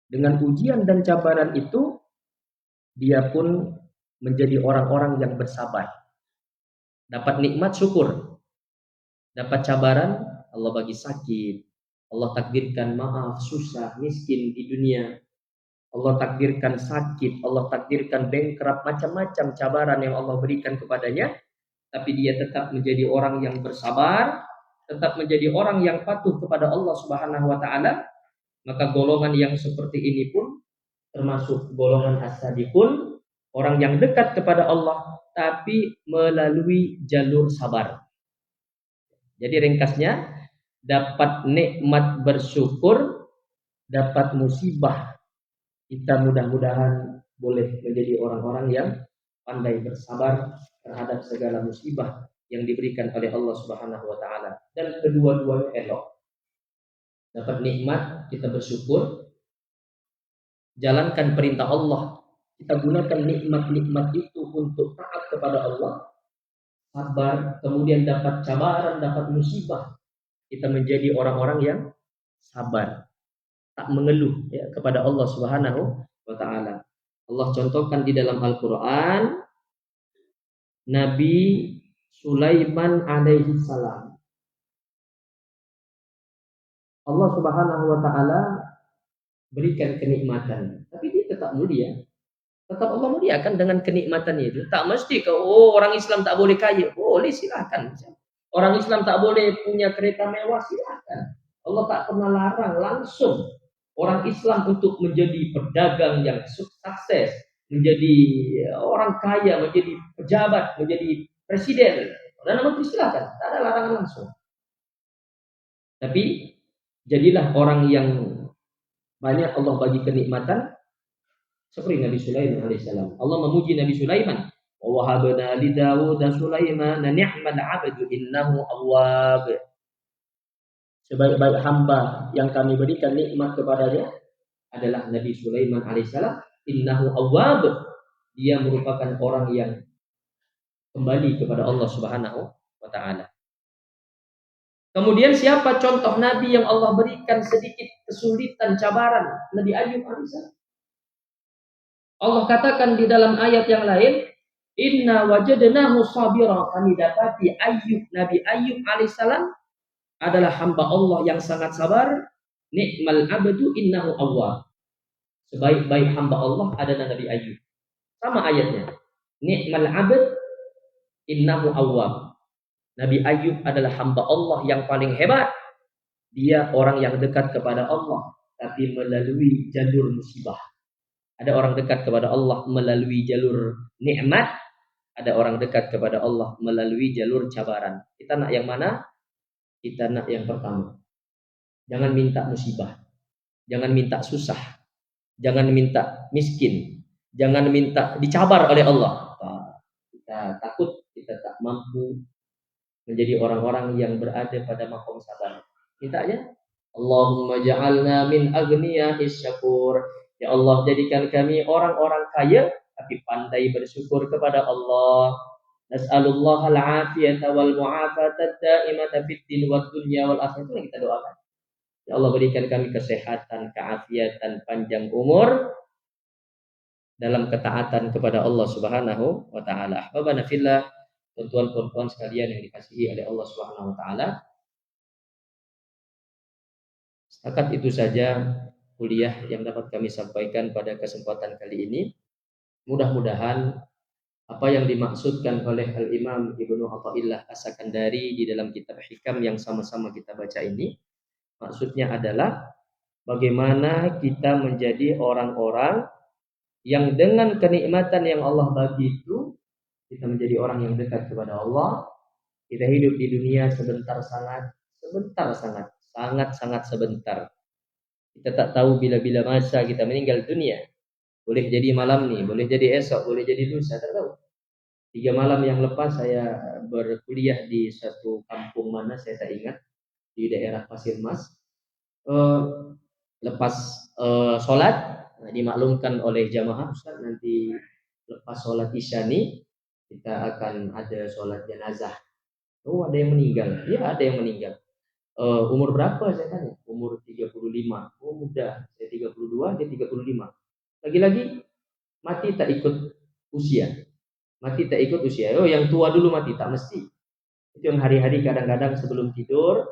Dengan ujian dan cabaran itu dia pun menjadi orang-orang yang bersabar. Dapat nikmat syukur, dapat cabaran Allah bagi sakit, Allah takdirkan maaf, susah, miskin di dunia, Allah takdirkan sakit, Allah takdirkan bankrupt, macam-macam cabaran yang Allah berikan kepadanya, tapi dia tetap menjadi orang yang bersabar, tetap menjadi orang yang patuh kepada Allah Subhanahu wa taala. Maka golongan yang seperti ini pun termasuk golongan as-sabiqun, orang yang dekat kepada Allah tapi melalui jalur sabar. Jadi ringkasnya, dapat nikmat bersyukur, dapat musibah, kita mudah-mudahan boleh menjadi orang-orang yang pandai bersabar terhadap segala musibah yang diberikan oleh Allah Subhanahu wa taala, dan kedua-duanya elok. Dapat nikmat kita bersyukur, jalankan perintah Allah, kita gunakan nikmat-nikmat itu untuk taat kepada Allah, sabar, kemudian dapat cabaran, dapat musibah, kita menjadi orang-orang yang sabar, tak mengeluh ya, kepada Allah Subhanahu wa taala. Allah contohkan di dalam Al-Qur'an Nabi Sulaiman alaihi salam. Allah Subhanahu wa taala berikan kenikmatan, tapi dia tetap mulia. Tetap Allah muliakan dengan kenikmatan itu. Tak mesti orang Islam tak boleh kaya. Boleh, silakan. Orang Islam tak boleh punya kereta mewah, silakan. Allah tak pernah larang langsung orang Islam untuk menjadi pedagang yang sukses, menjadi orang kaya, menjadi pejabat, menjadi presiden. Dan memang silakan, tak ada larangan langsung. Tapi jadilah orang yang banyak Allah bagi kenikmatan, seperti Nabi Sulaiman alaihissalam. Allah memuji Nabi Sulaiman. Wa wahabna li Daud Sulaiman ni'mal 'abdu innahu awwab. Sebaik-baik hamba yang kami berikan nikmat kepadanya adalah Nabi Sulaiman alaihissalam. Innahu awwab. Dia merupakan orang yang kembali kepada Allah Subhanahu wa taala. Kemudian siapa contoh Nabi yang Allah berikan sedikit kesulitan, cabaran? Nabi Ayub alaihissalam. Allah katakan di dalam ayat yang lain, Inna wajadnahu sabira. Kami dapati Nabi Ayub alaihissalam adalah hamba Allah yang sangat sabar. Ni'mal abdu innahu awwab. Sebaik-baik hamba Allah adalah Nabi Ayub. Sama ayatnya. Ni'mal abd innahu awwab. Nabi Ayub adalah hamba Allah yang paling hebat. Dia orang yang dekat kepada Allah, tapi melalui jalur musibah. Ada orang dekat kepada Allah melalui jalur nikmat, ada orang dekat kepada Allah melalui jalur cabaran. Kita nak yang mana? Kita nak yang pertama. Jangan minta musibah, jangan minta susah, jangan minta miskin, jangan minta dicabar oleh Allah. Kita takut, kita tak mampu menjadi orang-orang yang berada pada maqam sabar. Mintanya, Allahumma ja'alna min aghniya'is syakur. Ya Allah, jadikan kami orang-orang kaya tapi pandai bersyukur kepada Allah. Nas'alullah al-afiyata wal mu'afata da'imata fid din wad dunya wal akhirah. Itu yang kita doakan. Ya Allah, berikan kami kesehatan, keafiatan, panjang umur dalam ketaatan kepada Allah Subhanahu wa taala. Ahbabana fillah, tuan-tuan sekalian yang dikasihi oleh Allah Subhanahu wa taala. Setakat itu saja kuliah yang dapat kami sampaikan pada kesempatan kali ini. Mudah-mudahan apa yang dimaksudkan oleh Al-Imam Ibnu Athaillah As-Sakandari di dalam kitab Hikam yang sama-sama kita baca ini, maksudnya adalah bagaimana kita menjadi orang-orang yang dengan kenikmatan yang Allah bagi itu, kita menjadi orang yang dekat kepada Allah. Kita hidup di dunia sebentar sangat sebentar. Kita tak tahu bila-bila masa kita meninggal dunia. Boleh jadi malam nih, boleh jadi esok, boleh jadi lusa, tak tahu. 3 malam yang lepas saya berkuliah di satu kampung mana saya tak ingat, di daerah Pasir Mas. Lepas sholat dimaklumkan oleh jamaah, Ustaz, nanti lepas sholat isya nih kita akan ada sholat jenazah. Oh, ada yang meninggal? Ya, ada yang meninggal. Umur berapa, saya tanya? Umur 35. Oh, muda. Saya 32, dia 35. Lagi-lagi mati tak ikut usia. Mati tak ikut usia. Oh, yang tua dulu mati, tak mesti. Itu yang hari-hari kadang-kadang sebelum tidur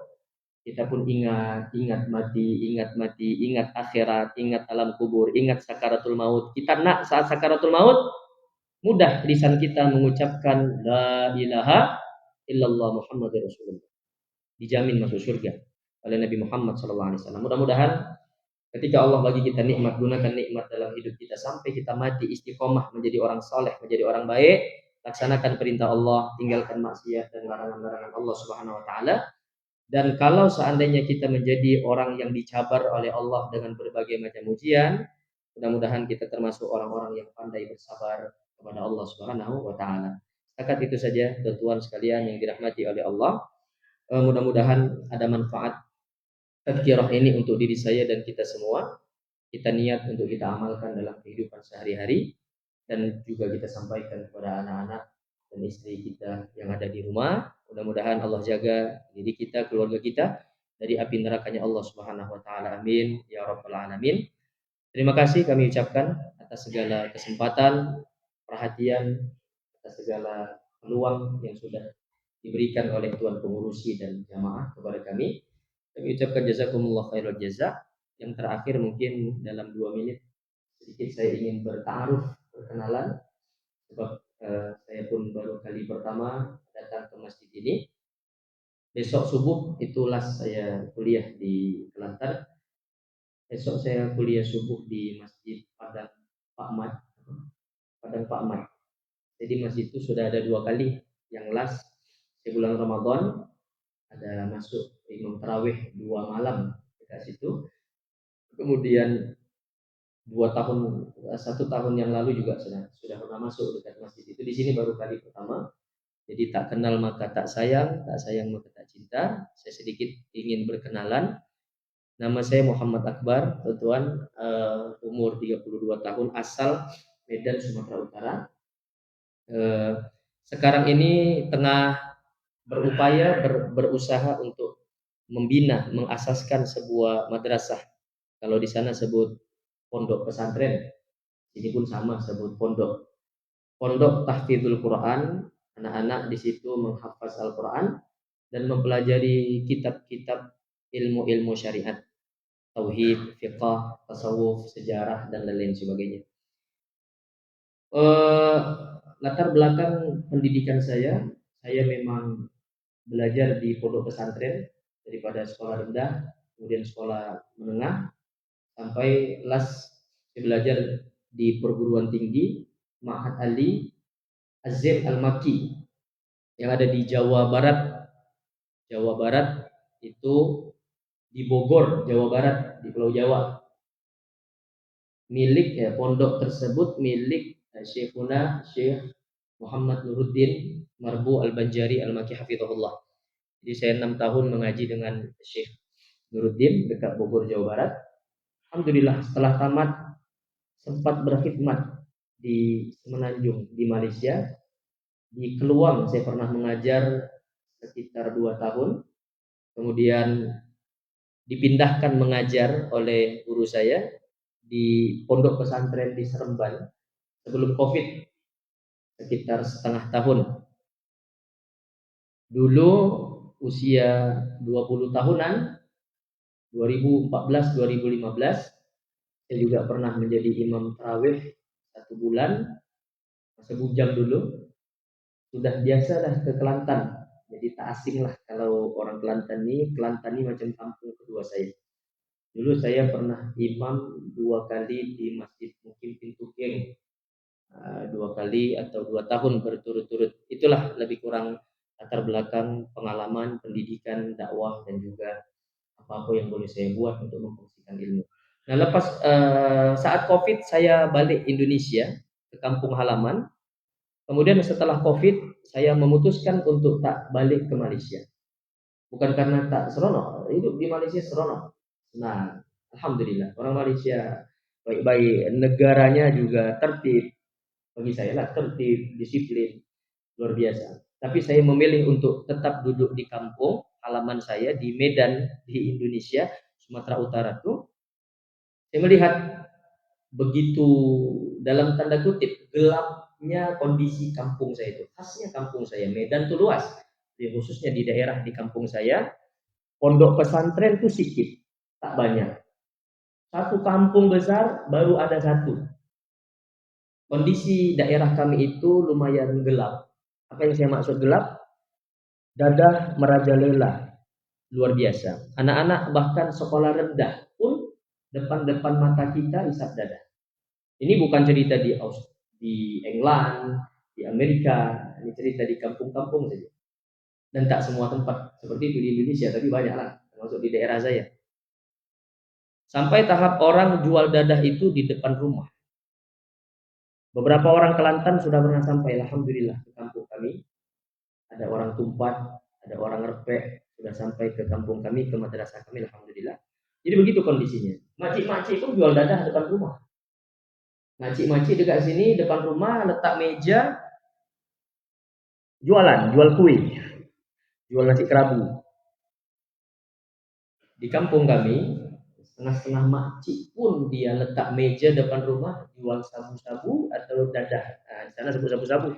kita pun ingat mati, ingat akhirat, ingat alam kubur, ingat sakaratul maut. Kita nak saat sakaratul maut, mudah lisan kita mengucapkan la ilaha illallah Muhammadur Rasulullah. Dijamin masuk surga oleh Nabi Muhammad SAW. Mudah-mudahan ketika Allah bagi kita nikmat, gunakan nikmat dalam hidup kita sampai kita mati istiqomah menjadi orang soleh, menjadi orang baik, laksanakan perintah Allah, tinggalkan maksiat dan larangan-larangan Allah Subhanahu Wa Taala. Dan kalau seandainya kita menjadi orang yang dicabar oleh Allah dengan berbagai macam ujian, mudah-mudahan kita termasuk orang-orang yang pandai bersabar kepada Allah Subhanahu Wa Taala. Setakat itu saja, tuan-tuan sekalian yang dirahmati oleh Allah. Mudah-mudahan ada manfaat tadzkirah ini untuk diri saya dan kita semua. Kita niat untuk kita amalkan dalam kehidupan sehari-hari dan juga kita sampaikan kepada anak-anak dan istri kita yang ada di rumah. Mudah-mudahan Allah jaga diri kita, keluarga kita dari api nerakanya Allah Subhanahu Wa Taala. Amin ya rabbal alamin. Terima kasih kami ucapkan atas segala kesempatan, perhatian, atas segala peluang yang sudah diberikan oleh Tuan Pengurusi dan jamaah kepada kami. Kami ucapkan jazakumullah khairul jazak. Yang terakhir mungkin dalam 2 menit sedikit saya ingin bertaaruf, perkenalan, sebab saya pun baru kali pertama datang ke masjid ini. Besok subuh itulah saya kuliah di Kelantan. Besok saya kuliah subuh di Masjid Padang Pak Mat. Jadi masjid itu sudah ada 2 kali. Yang last di bulan Ramadan ada masuk imam tarawih 2 malam dekat situ. Kemudian 1 tahun yang lalu juga sudah pernah masuk dekat masjid itu. Di sini baru kali pertama. Jadi tak kenal maka tak sayang maka tak cinta. Saya sedikit ingin berkenalan. Nama saya Muhammad Akbar, tuan-tuan, umur 32 tahun, asal Medan, Sumatera Utara. Sekarang ini tengah berupaya berusaha untuk membina, mengasaskan sebuah madrasah. Kalau di sana sebut pondok pesantren, ini pun sama sebut pondok tahfidzul Quran. Anak-anak di situ menghafaz Al-Quran dan mempelajari kitab-kitab ilmu-ilmu syariat, tauhid, fiqh, tasawuf, sejarah dan lain-lain sebagainya. Latar belakang pendidikan saya memang belajar di pondok pesantren daripada sekolah rendah, kemudian sekolah menengah, sampai las saya belajar di perguruan tinggi Ma'had Ali Azim Al-Makki yang ada di Jawa Barat. Jawa Barat itu di Bogor, Jawa Barat, di Pulau Jawa. Pondok tersebut milik Syekhuna Syekh Muhammad Nuruddin Marbu Al-Banjari Al-Makki hafizahullah. Jadi saya 6 tahun mengaji dengan Syekh Nuruddin dekat Bogor, Jawa Barat. Alhamdulillah setelah tamat sempat berkhidmat di Semenanjung di Malaysia. Di Keluang saya pernah mengajar sekitar 2 tahun. Kemudian dipindahkan mengajar oleh guru saya di pondok pesantren di Seremban sebelum Covid sekitar setengah tahun. Dulu usia 20 tahunan, 2014-2015 saya juga pernah menjadi imam tarawih 1 bulan, masa bujang dulu. Sudah biasa dah ke Kelantan, jadi tak asing lah kalau orang Kelantan ini macam kampung kedua saya. Dulu saya pernah imam 2 kali di Masjid Mukim Pintu Geng, 2 kali atau 2 tahun berturut-turut. Itulah lebih kurang latar belakang pengalaman, pendidikan, dakwah dan juga apa-apa yang boleh saya buat untuk memfungsikan ilmu. Nah, lepas saat Covid saya balik Indonesia ke kampung halaman. Kemudian setelah Covid saya memutuskan untuk tak balik ke Malaysia. Bukan karena tak seronok, hidup di Malaysia seronok. Nah, alhamdulillah orang Malaysia baik-baik, negaranya juga tertib, bagi saya lah tertib, disiplin, luar biasa. Tapi saya memilih untuk tetap duduk di kampung halaman saya di Medan, di Indonesia, Sumatera Utara tuh. Saya melihat begitu dalam tanda kutip gelapnya kondisi kampung saya itu. Khasnya kampung saya, Medan tuh luas. Jadi khususnya di daerah di kampung saya, pondok pesantren tuh sedikit, tak banyak. Satu kampung besar baru ada satu. Kondisi daerah kami itu lumayan gelap. Apa yang saya maksud gelap? Dadah merajalela, luar biasa. Anak-anak bahkan sekolah rendah pun depan-depan mata kita isap dadah. Ini bukan cerita di England, di Amerika, ini cerita di kampung-kampung saja. Dan tak semua tempat seperti itu di Indonesia, tapi banyak lah, termasuk di daerah saya. Sampai tahap orang jual dadah itu di depan rumah. Beberapa orang Kelantan sudah pernah sampai, alhamdulillah, ke kampung kami. Ada orang Tumpat, ada orang Repek, sudah sampai ke kampung kami, ke madrasah kami, alhamdulillah. Jadi begitu kondisinya. Makcik-makcik pun jual dadah depan rumah. Makcik-makcik dekat sini, depan rumah, letak meja, jual kue, jual nasi kerabu. Di kampung kami, setengah-setengah makcik pun dia letak meja depan rumah, jual sabu-sabu atau dadah. Nah, di sana sebut sabu-sabu.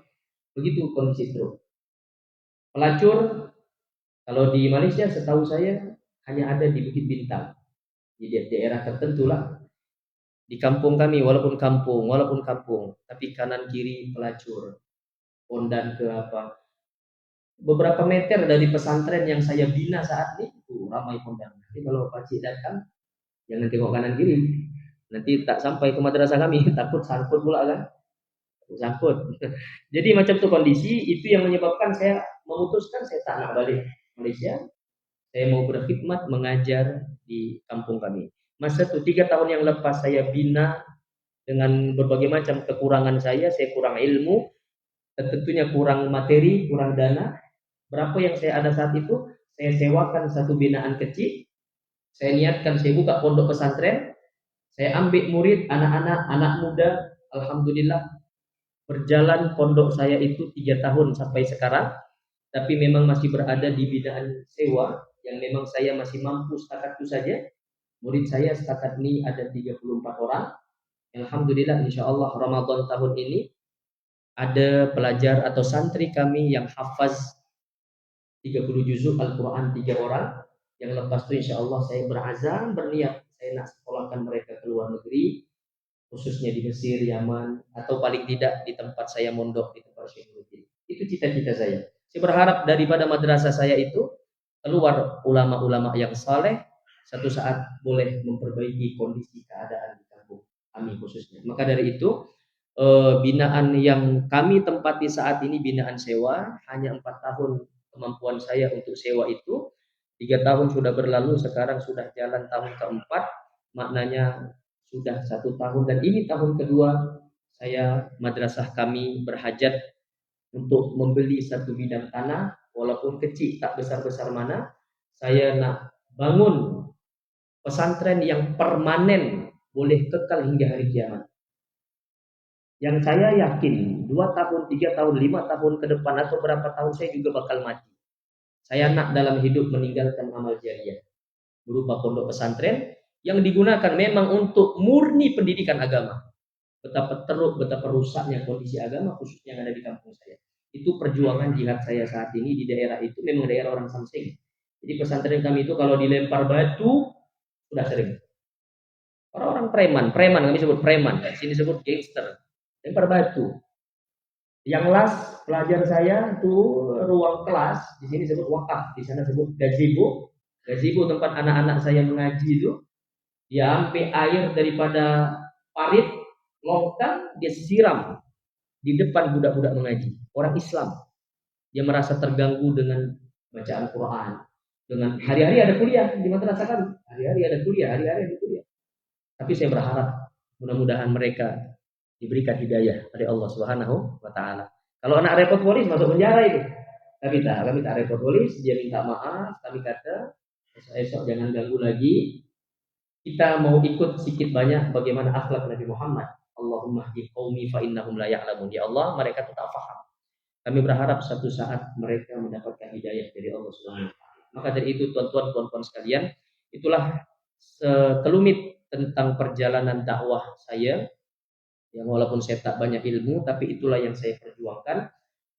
Begitu kondisi itu. Pelacur, kalau di Malaysia setahu saya hanya ada di Bukit Bintang. Di daerah tertentu lah. Di kampung kami, walaupun kampung, tapi kanan kiri pelacur. Pondan ke apa. Beberapa meter dari pesantren yang saya bina saat ini, ramai pondan. Jadi kalau pakcik datang, jangan tengok kanan kiri. Nanti tak sampai ke madrasah kami, takut sangkut pula kan. Sangkut. Jadi macam tu kondisi, itu yang menyebabkan saya memutuskan saya tak nak balik Malaysia. Saya mau berkhidmat mengajar di kampung kami. Masa itu 3 tahun yang lepas saya bina dengan berbagai macam kekurangan saya kurang ilmu, tentunya kurang materi, kurang dana. Berapa yang saya ada saat itu, saya sewakan satu binaan kecil. Saya niatkan saya buka pondok pesantren. Saya ambil murid anak-anak, anak muda. Alhamdulillah berjalan pondok saya itu 3 tahun sampai sekarang. Tapi memang masih berada di binaan sewa yang memang saya masih mampu setakat itu saja. Murid saya setakat ini ada 34 orang. Alhamdulillah insyaallah Ramadan tahun ini ada pelajar atau santri kami yang hafaz 30 juzuk Al-Quran 3 orang. Yang lepas itu insyaallah saya berazam berniat saya nak sekolahkan mereka ke luar negeri, khususnya di Mesir, Yaman, atau paling tidak di tempat saya mondok di tempat Syekh Nurdin. Itu cita-cita saya. Saya berharap daripada madrasah saya itu keluar ulama-ulama yang saleh, satu saat boleh memperbaiki kondisi keadaan di kampung kami khususnya. Maka dari itu binaan yang kami tempati saat ini binaan sewa, hanya 4 tahun kemampuan saya untuk sewa itu. 3 tahun sudah berlalu, sekarang sudah jalan tahun keempat, maknanya sudah 1 tahun dan ini tahun kedua saya madrasah kami berhajat untuk membeli satu bidang tanah, walaupun kecil tak besar-besar mana. Saya nak bangun pesantren yang permanen, boleh kekal hingga hari kiamat. Yang saya yakin 2 tahun, 3 tahun, 5 tahun ke depan atau berapa tahun saya juga bakal mati. Saya nak dalam hidup meninggalkan amal jariah berupa pondok pesantren yang digunakan memang untuk murni pendidikan agama. Betapa teruk, betapa rusaknya kondisi agama khususnya yang ada di kampung saya. Itu perjuangan jihad saya saat ini di daerah itu, memang daerah orang Samseng. Jadi pesantren kami itu kalau dilempar batu sudah sering. Orang-orang preman kami sebut preman, di sini sebut gangster. Lempar batu. Yang las pelajar saya itu ruang kelas, di sini sebut wakaf, di sana sebut gazebo. Gazebo tempat anak-anak saya mengaji itu. Dia ambil air daripada parit, longkang, dia siram di depan budak-budak mengaji. Orang Islam. Dia merasa terganggu dengan bacaan Quran. Dengan hari-hari ada kuliah di madrasah kami. Hari-hari ada kuliah. Tapi saya berharap mudah-mudahan mereka diberikan hidayah oleh Allah Subhanahu wa taala. Kalau anak repot polis masuk penjara itu. Kami tak repot polis, dia minta maaf, kami kata esok jangan ganggu lagi. kita mau ikut sedikit banyak bagaimana akhlak Nabi Muhammad. Allahumma hdi qaumi fa innahum la ya'lamun. Ya Allah, mereka tetap paham. Kami berharap suatu saat mereka mendapatkan hidayah dari Allah Subhanahu wa taala. Maka dari itu tuan-tuan puan-puan sekalian, itulah sekelumit tentang perjalanan dakwah saya. Yang walaupun saya tak banyak ilmu, tapi itulah yang saya perjuangkan,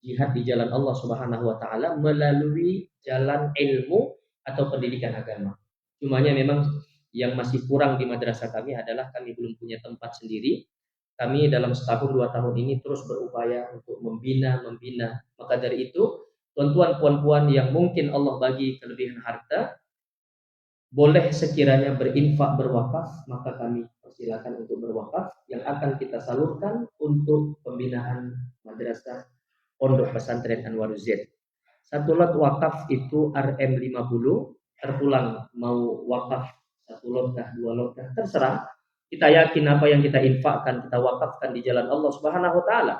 jihad di jalan Allah Subhanahu wa taala melalui jalan ilmu atau pendidikan agama. Cumanya memang yang masih kurang di madrasah kami adalah kami belum punya tempat sendiri. Kami dalam setahun 2 tahun ini terus berupaya untuk membina. Maka dari itu, tuan-tuan puan-puan yang mungkin Allah bagi kelebihan harta, boleh sekiranya berinfak berwakaf, maka kami persilakan untuk berwakaf yang akan kita salurkan untuk pembinaan madrasah Pondok Pesantren Anwarul Z. Satu lot wakaf itu RM50, terpulang mau wakaf 1 lot kah 2 lot kah terserah. Kita yakin apa yang kita infakkan, kita wakafkan di jalan Allah Subhanahu wa taala,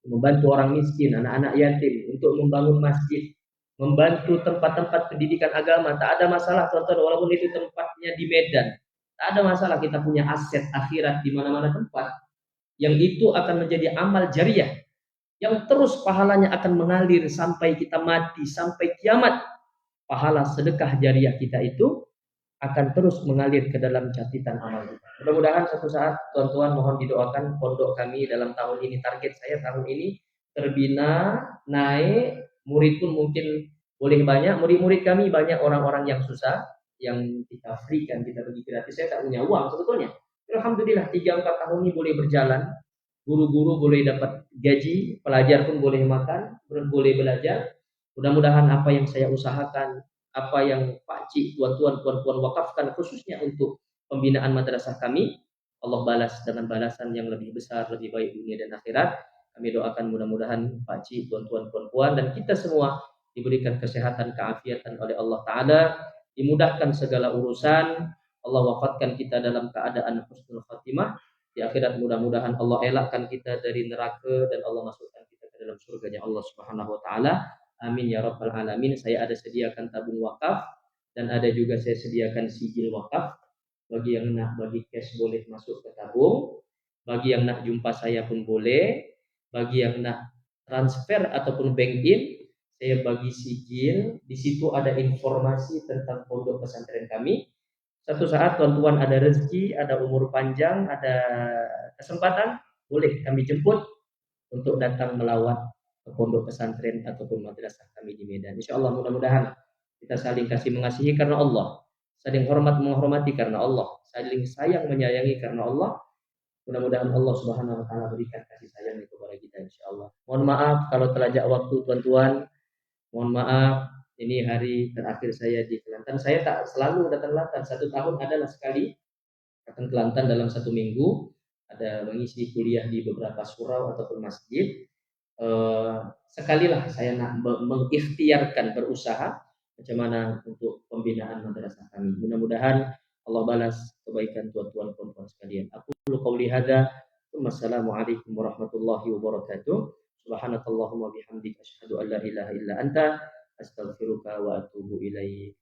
membantu orang miskin, anak-anak yatim, untuk membangun masjid, membantu tempat-tempat pendidikan agama. Tak ada masalah tuan-tuan, walaupun itu tempatnya di Medan. Tak ada masalah, kita punya aset akhirat di mana-mana tempat. Yang itu akan menjadi amal jariah yang terus pahalanya akan mengalir sampai kita mati, sampai kiamat. Pahala sedekah jariah kita itu akan terus mengalir ke dalam catatan amal kita. Mudah-mudahan suatu saat tuan-tuan mohon didoakan pondok kami dalam tahun ini, target saya tahun ini terbina, naik, murid pun mungkin boleh banyak, murid-murid kami banyak orang-orang yang susah, yang kita free-kan, kita bagi gratis. Saya tak punya uang sebetulnya. Alhamdulillah 3-4 tahun ini boleh berjalan, guru-guru boleh dapat gaji, pelajar pun boleh makan, boleh belajar. Mudah-mudahan apa yang saya usahakan, apa yang Pak Cik, tuan-tuan, puan-puan wakafkan khususnya untuk pembinaan madrasah kami, Allah balas dengan balasan yang lebih besar, lebih baik dunia dan akhirat. Kami doakan mudah-mudahan Pak Cik, tuan-tuan, puan-puan, dan kita semua diberikan kesehatan, keafiatan oleh Allah Ta'ala, dimudahkan segala urusan, Allah wafatkan kita dalam keadaan husnul khatimah. Di akhirat mudah-mudahan Allah elakkan kita dari neraka dan Allah masukkan kita ke dalam surganya Allah Subhanahu wa taala. Amin ya rabbal alamin. Saya ada sediakan tabung wakaf dan ada juga saya sediakan sijil wakaf. Bagi yang nak bagi cash boleh masuk ke tabung. Bagi yang nak jumpa saya pun boleh. Bagi yang nak transfer ataupun bank in, saya bagi sijil. Di situ ada informasi tentang pondok pesantren kami. Satu saat tuan-tuan ada rezeki, ada umur panjang, ada kesempatan, boleh kami jemput untuk datang melawat ke pondok pesantren ataupun madrasah kami di Medan. Insya Allah mudah-mudahan kita saling kasih mengasihi karena Allah, saling hormat menghormati karena Allah, saling sayang menyayangi karena Allah. Mudah-mudahan Allah Subhanahu wa taala berikan kasih sayang kepada kita insya Allah. Mohon maaf kalau terlajak waktu tuan-tuan. Mohon maaf, ini hari terakhir saya di Kelantan. Saya tak selalu datang Kelantan. 1 tahun adalah sekali datang Kelantan dalam 1 minggu. Ada mengisi kuliah di beberapa surau ataupun masjid. Sekalilah saya nak mengikhtiarkan berusaha macam mana untuk pembinaan madrasah kami. Mudah-mudahan Allah balas kebaikan tuan-tuan puan-puan sekalian. Aku qauli hadza. Wassalamualaikum warahmatullahi wabarakatuh. Subhanakallahumma bihamdika asyhadu an la ilaha illa anta astaghfiruka wa atubu ilaik.